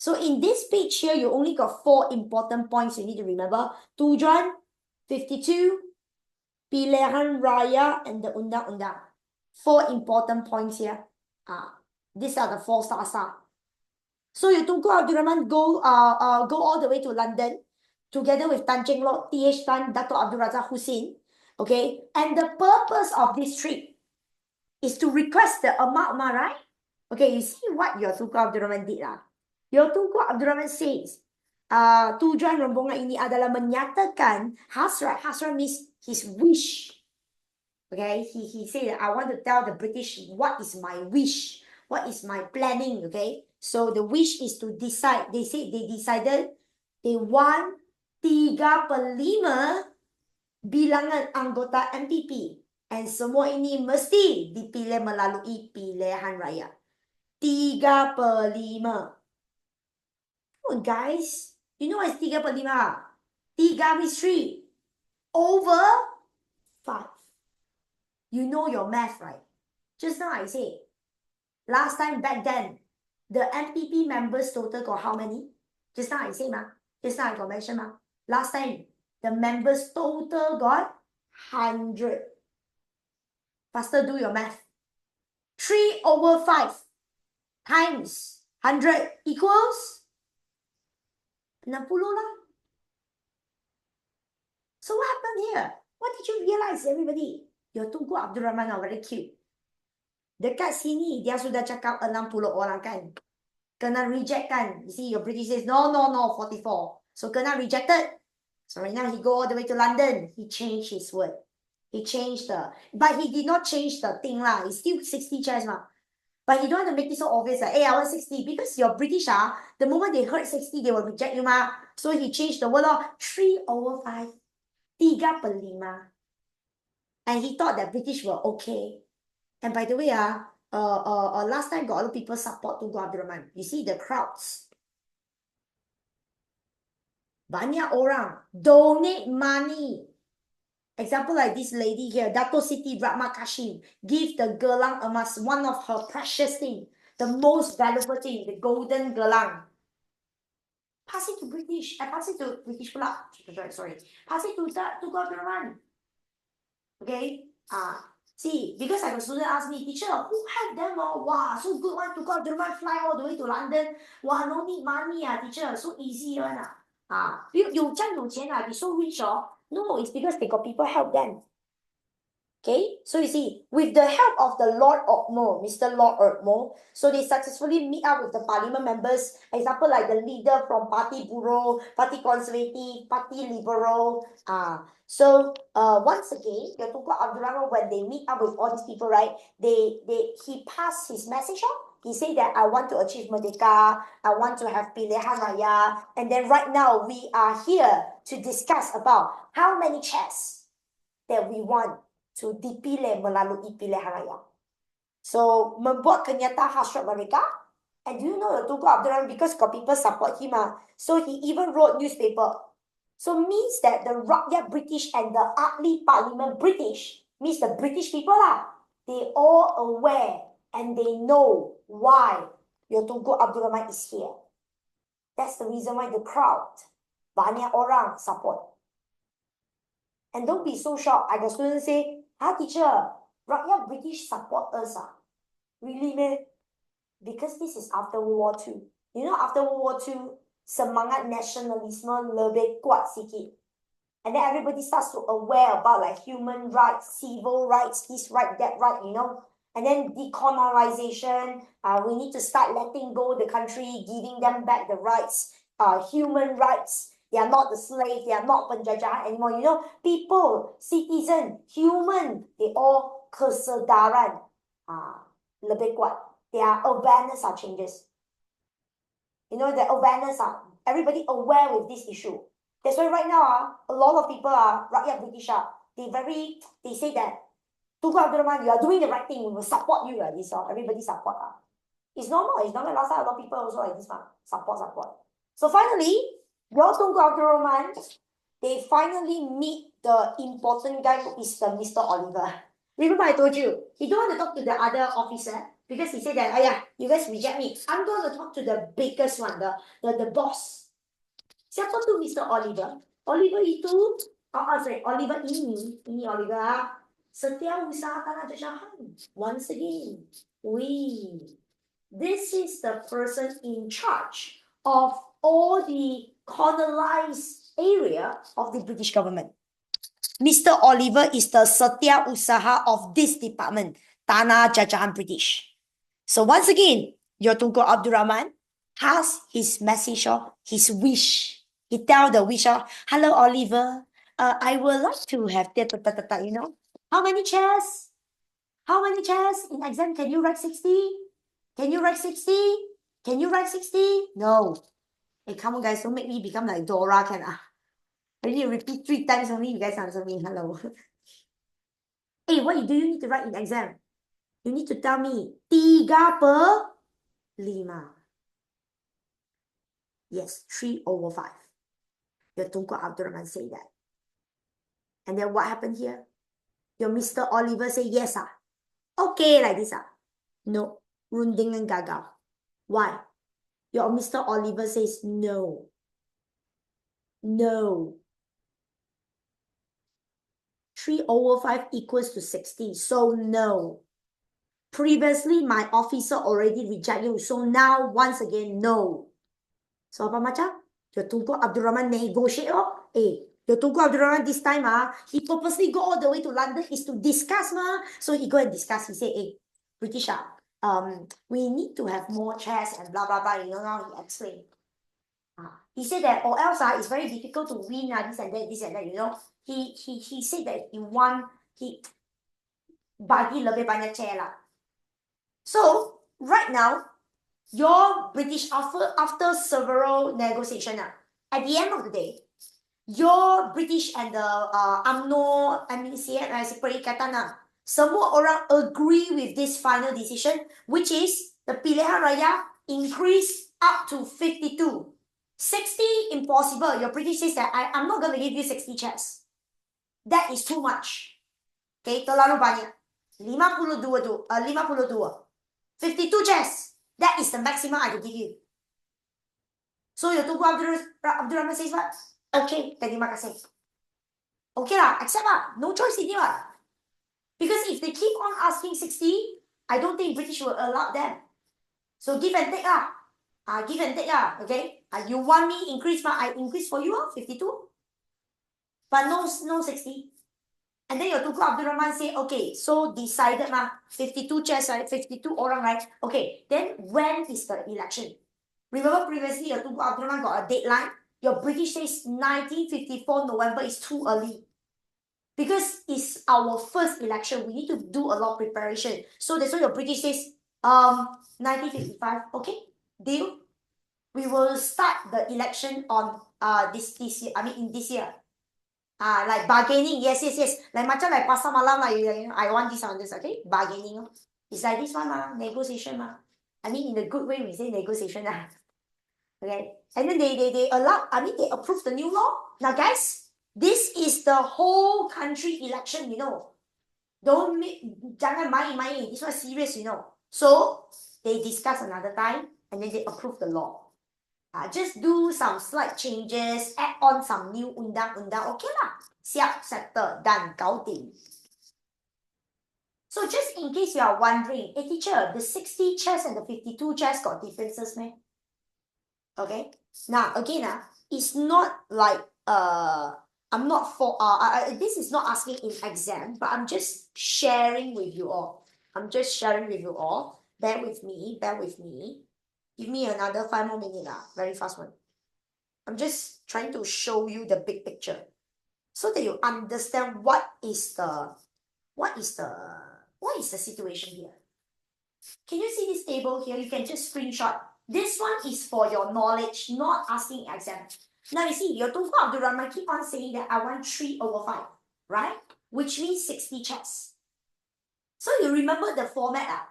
So in this page here, you only got 4 important points you need to remember. Tujuan, 52, Pilihan Raya, and the Undang-Undang. 4 important points here. These are the 4 star. So you Tunku Abdul Rahman go all the way to London together with Tan Cheng Lock, T.H. Tan, Dato Abdul Razak Hussein. Okay, and the purpose of this trip is to request the amount, right? Okay, you see what your Tunku Abdul Rahman did lah. Your Tunku Abdul Rahman says, tujuan rombongan ini adalah menyatakan hasrat. Hasrat means his wish. Okay, he said, I want to tell the British what is my wish, what is my planning. Okay, so the wish is to decide. They decided they want 3/5 bilangan anggota MPP, and semua ini mesti dipilih melalui pilihan raya. 3/5. Come on, guys. You know what is 3/5? 3 means 3 over 5. You know your math, right? Just now I say, last time back then, the MPP members total got how many? Just now I say, just now I got mention, last time, the members total got 100. Faster do your math. 3 over 5 times 100 equals 60 lah. So what happened here? What did you realize, everybody? Your Tunku Abdul Rahman are very cute. Dekat sini, dia sudah cakap 60 orang kan. Kena reject kan. You see, your British says, no, 44. So kena rejected. So right now, he go all the way to London. He changed his word. He changed but he did not change the thing lah. It's still 60 chairs ma. But he don't want to make it so obvious like, hey, I want 60. Because you're British, the moment they heard 60, they will reject you ma. So he changed the word 3/5. 3/5. And he thought that British were okay. And by the way, last time got a lot of people support Tunku Abdul Rahman. You see the crowds. Banyak orang donate money. Example like this lady here, Dato Siti Ratma Kashim, give the gelang emas, one of her precious thing, the most valuable thing, the golden gelang. Pass it to British. I pass it to British pula. Sorry. Pass it to Tunku Abdul Rahman. Okay? See, because I got student ask me, teacher, who had them all? Wow, so good one to go Abdul Rahman fly all the way to London. Wow, no need money, teacher, so easy one. You be so rich, No, it's because they got people help them. Okay, so you see, with the help of the Lord Otmo, Mr. Lord Otmo, so they successfully meet up with the parliament members, example like the leader from Party Bureau, Party Conservative, Party Liberal. So once again, your Tunku Abdul Rahman, when they meet up with all these people, right, he passed his message on. He said that I want to achieve Merdeka, I want to have Pilihan Raya, and then right now we are here to discuss about how many chairs that we want to dipilih melalui pilihan raya. So, membuat kenyataan hasrat mereka. And do you know Tunku Abdul Rahman, because got people support him, so he even wrote newspaper. So, means that the Rakyat British and the Ahli Parliament British, means the British people they all aware and they know why your Tunku Abdul Rahman is here. That's the reason why the crowd, banyak orang support. And don't be so shocked. I got students say, teacher, Rakyat British support us. Really, man? Because this is after World War II. You know, after World War II, semangat nasionalisme lebih kuat sikit. And then everybody starts to aware about like human rights, civil rights, this right, that right, you know. And then decolonization, we need to start letting go the country, giving them back the rights, human rights. They are not the slave, they are not penjajahan anymore. You know, people, citizen, human, they all kesedaran. Lebih kuat. Their awareness changes. You know, the awareness everybody aware with this issue. That's why right now, a lot of people Rakyat British they say that, Tunku Abdul Rahman, you are doing the right thing, we will support you. This everybody support. It's normal. It's normal. Last time, a lot of people also like this one. Support. So finally, your Tunku Abdul Rahman, they finally meet the important guy who is the Mr. Oliver. Remember I told you, he don't want to talk to the other officer because he said that, you guys reject me. I'm going to talk to the biggest one, the boss. Siapa tu Mr. Oliver? Oliver itu, Oliver ini Oliver, Setiausaha Tanah Jajahan. Once again, this is the person in charge of all the colonized area of the British government. Mr. Oliver is the Setiausaha of this department, Tanah Jajahan British. So once again, your Tunku Abdul Rahman has his message or his wish. He tell the wish, hello Oliver, I would like to have you know. How many chairs? How many chairs in exam? Can you write 60? Can you write 60? Can you write 60? No. Hey, come on guys, don't make me become like Dora, can I need to repeat 3 times only you guys answer me. Hello. Hey, what do you need to write in exam? You need to tell me 3/5. Yes, 3/5. Your Tunku Abdul Rahman say that. And then what happened here? Your Mr. Oliver say yes. Okay, like this. No. Runding and gagal. Why? Your Mr. Oliver says no. No. 3/5 equals to 60. So no. Previously, my officer already rejected you. So now, once again, no. So apa macam? Your Tunku Abdul Rahman negotiate. Your Tunku Abdul Rahman this time, he purposely go all the way to London is to discuss, So he go and discuss. He say, British, we need to have more chairs and blah, blah, blah. You know, now he explained. He said that, or else it's very difficult to win this and that, you know. He said that bagi lebih banyak chair lah. So right now, your British after several negotiations, at the end of the day, your British and the UMNO, Perikatan, semua orang agree with this final decision, which is the pilihan raya increase up to 52. 60 impossible. Your British says that I'm not going to give you 60 chairs. That is too much. Okay, terlalu banyak. 52 chairs. That is the maximum I can give you. So your Tunku Abdul Rahman says what? Okay, terima kasih. Okay lah, accept lah. No choice in it lah. Because if they keep on asking 60, I don't think British will allow them. So give and take lah. Give and take lah, okay? You want me increase, I increase for you 52. But no 60. And then your Tunku Abdul Rahman say, okay, so decided 52 chairs, right? 52 orang, right? Okay, then when is the election? Remember previously your Tunku Abdul Rahman got a deadline? Your British says 1954 November is too early. Because it's our first election, we need to do a lot of preparation. So that's why your British says 1955, okay? Deal? We will start the election on this year. I mean in this year. Like bargaining, yes. Like macam like pasar malam lah. I want this, okay? Bargaining. It's like this one negotiation I mean in a good way we say negotiation Okay. And then they allow. I mean they approve the new law. Now guys, this is the whole country election, Don't jangan main. This one serious, So they discuss another time and then they approve the law. Just do some slight changes, add on some new undang-undang, okay lah. Siap, settle, done, 搞定. So just in case you are wondering, hey teacher, the 60 chairs and the 52 chairs got differences, man? Okay. Now again, it's not like I'm not for this is not asking in exam, but I'm just sharing with you all. Bear with me. Give me another 5 more minutes. Very fast one. I'm just trying to show you the big picture so that you understand what is the situation here. Can you see this table here? You can just screenshot. This one is for your knowledge, not asking exam. Now you see, your Tunku Abdul Rahman keep on saying that I want 3/5, right? Which means 60 chairs. So you remember the format?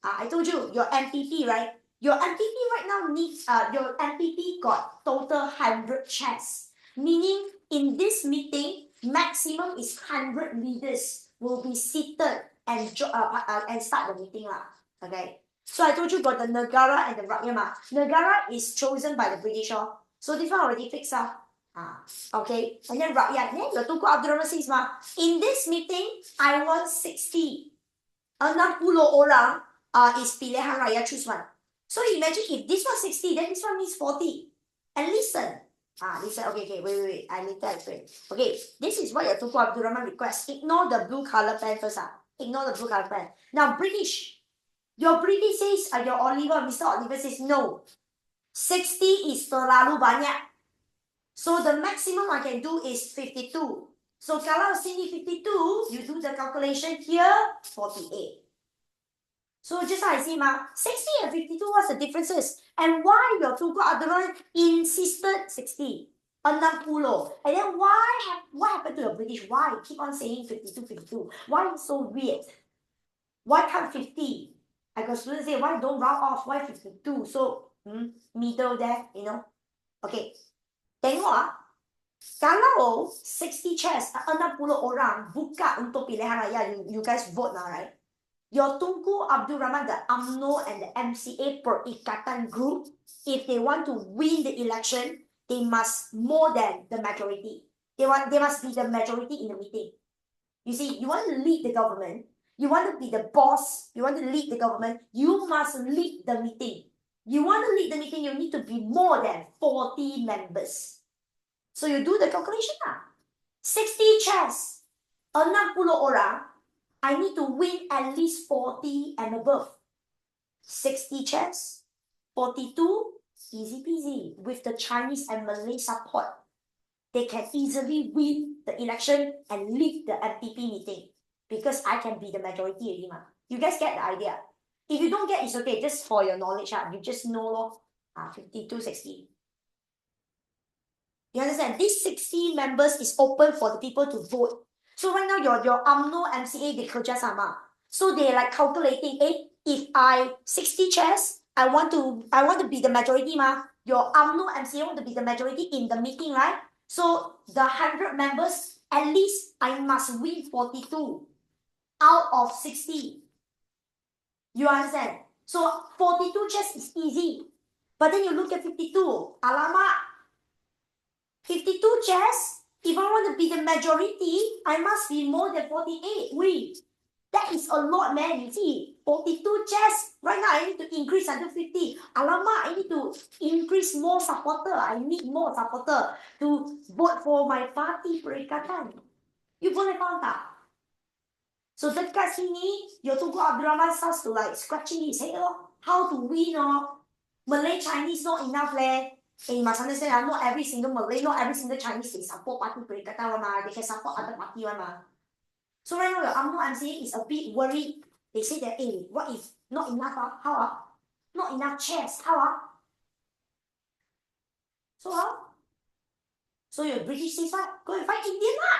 I told you, your MPP, right? Your MPP right now needs, your MPP got total 100 chairs. Meaning, in this meeting, maximum is 100 leaders will be seated and start the meeting. Okay? So I told you got the Negara and the Rakyat. Negara is chosen by the British. So this one already fixed. Okay, and then Rakyat. Then your Tunku Abdul Rahman says, in this meeting, I want 60. 60 orang is pilihan raya, choose one. So imagine if this one 60, then this one means 40. And listen. Listen. Okay, wait. I need to explain. Okay, this is what your Tunku Abdul Rahman requests. Ignore the blue color pen first. Ignore the blue color pen. Now, British. Your British says, your Mr. Oliver says, no. 60 is terlalu banyak. So the maximum I can do is 52. So kalau sini 52, you do the calculation here, 48. So just like I say, 60 and 52, what's the differences? And why your Tunku Abdul Rahman insisted 60? 60. And then what happened to the British? Why keep on saying 52? Why so weird? Why can't 50? I got students say, why don't round off? Why 52? So, middle there, Okay. Tengok kalau 60 chairs, 60 orang buka untuk pilihan raya, you guys vote now, right? Your Tunku Abdul Rahman, the UMNO and the MCA Perikatan group, if they want to win the election, they must more than the majority. They must be the majority in the meeting. You see, you want to lead the government, you want to be the boss, you want to lead the government, you must lead the meeting. You want to lead the meeting, you need to be more than 40 members. So you do the calculation 60 chairs, 60 orang, I need to win at least 40 and above. 60 chairs, 42, easy peasy. With the Chinese and Malay support, they can easily win the election and lead the MPP meeting because I can be the majority already, ma. You guys get the idea? If you don't get, it's okay. Just for your knowledge, you just know, lor. 52-60. You understand? These 60 members is open for the people to vote. So right now, your UMNO MCA, they kerja sama. So they like calculating, if I 60 chairs, I want to be the majority, ma. Your UMNO MCA want to be the majority in the meeting, right? So the 100 members, at least I must win 42 out of 60. You understand? So 42 chairs is easy. But then you look at 52. Alamak, 52 chairs? If I want to be the majority, I must be more than 48. Wait, that is a lot, man. You see, 42 chairs. Right now, I need to increase until 50. Alamak, I need to increase more supporter. I need more supporter to vote for my party Perikatan. You boleh faham tak? So dekat sini, your Tunku Abdul Rahman starts to like scratching his head. How to win? Malay Chinese not enough leh. And you must understand, not every single Malay, not every single Chinese they support party Perikatan one ma. They can support other party one ma. So right now, your UMNO MCA is a bit worried. They say that, what if not enough? How? Not enough chairs. How? So how? So your British says what? Go and fight Indian lah.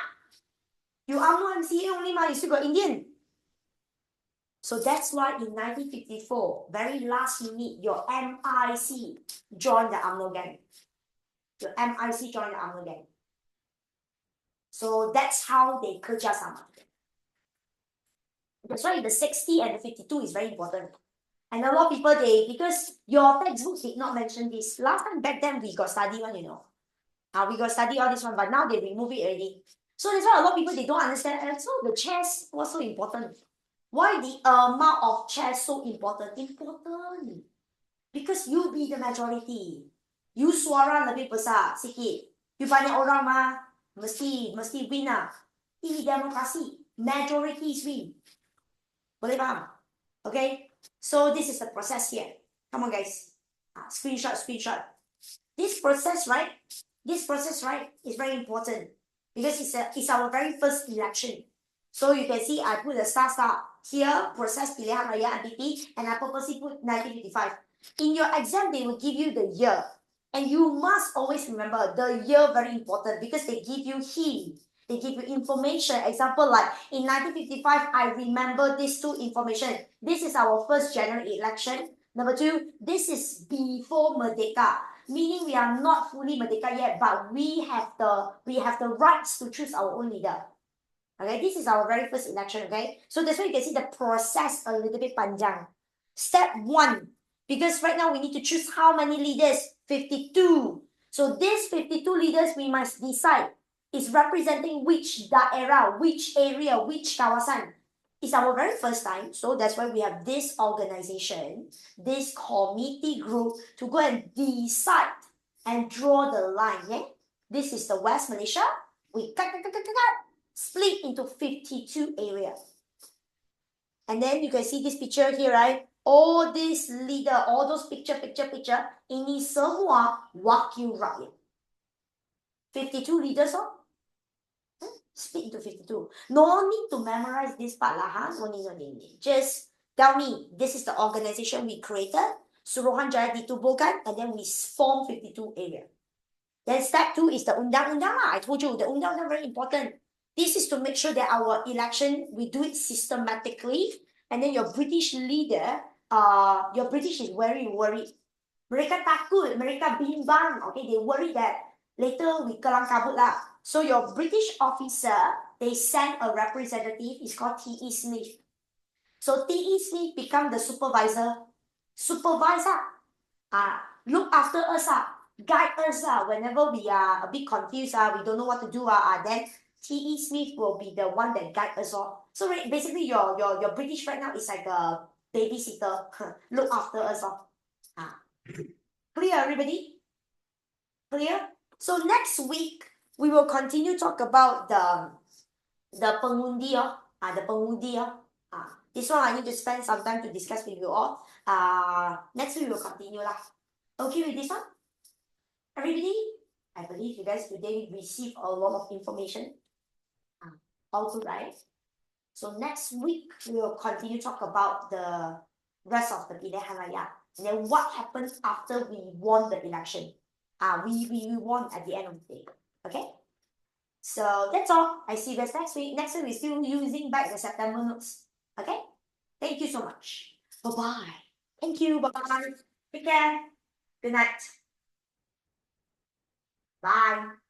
You UMNO MCA only ma, you still got Indian. So that's why in 1954, very last minute, your MIC joined the UMNO gang. Your MIC joined the UMNO gang. So that's how they kerja sama. That's why the 60 and the 52 is very important. And a lot of people, because your textbooks did not mention this. Last time back then, we got study one, we got study all this one, but now they remove it already. So that's why a lot of people, they don't understand. And so the chairs was so important. Why the amount of chairs so important? Important. Because you be the majority. You suara lebih besar sikit. You banyak orang mah, mesti win lah. Ini demokrasi. Majorities win. Boleh faham? Okay? So this is the process here. Come on guys. Screenshot. This process, right? Is very important. Because it's our very first election. So you can see I put the star here, process pilihan raya MPP, and I purposely put 1955. In your exam, they will give you the year. And you must always remember the year very important because they give you hint. They give you information. Example like in 1955, I remember these two information. This is our first general election. Number two, this is before Merdeka. Meaning we are not fully Merdeka yet, but we have the rights to choose our own leader. Okay, this is our very first election, okay? So that's why you can see the process a little bit panjang. Step 1, because right now we need to choose how many leaders? 52. So these 52 leaders, we must decide is representing which daerah, which area, which kawasan. It's our very first time, so that's why we have this organization, this committee group to go and decide and draw the line, yeah? This is the West Malaysia. We cut, split into 52 areas. And then you can see this picture here, right? All this leader, all those picture, ini semua wakil rakyat. 52 leaders, split into 52. No need to memorize this part lah, No need. Just tell me, this is the organization we created, Suruhanjaya ditubuhkan, and then we form 52 areas. Then step 2 is the undang-undang lah. I told you, the undang-undang very important. This is to make sure that our election, we do it systematically. And then your British leader, your British is very worried. Mereka takut, mereka bimbang. Okay, they worry that later we kelang kabut lah. So your British officer, they send a representative, it's called T.E. Smith. So T.E. Smith become the supervisor. Look after us, guide us whenever we are a bit confused, we don't know what to do, then T.E. Smith will be the one that guide us all. So basically your British right now is like a babysitter, look after us all. Clear, everybody? Clear? So next week we will continue talk about the pengundi, the pengudi. This one I need to spend some time to discuss with you all. Next week we will continue lah. Okay with this one? Everybody? I believe you guys today received a lot of information. Also, right? So next week we will continue talk about the rest of the Pilihan Raya. And then what happens after we won the election. We won at the end of the day. Okay? So that's all. I see you guys next week. Next week we're still using back the September notes. Okay? Thank you so much. Bye-bye. Thank you. Bye-bye. Take care. Good night. Bye.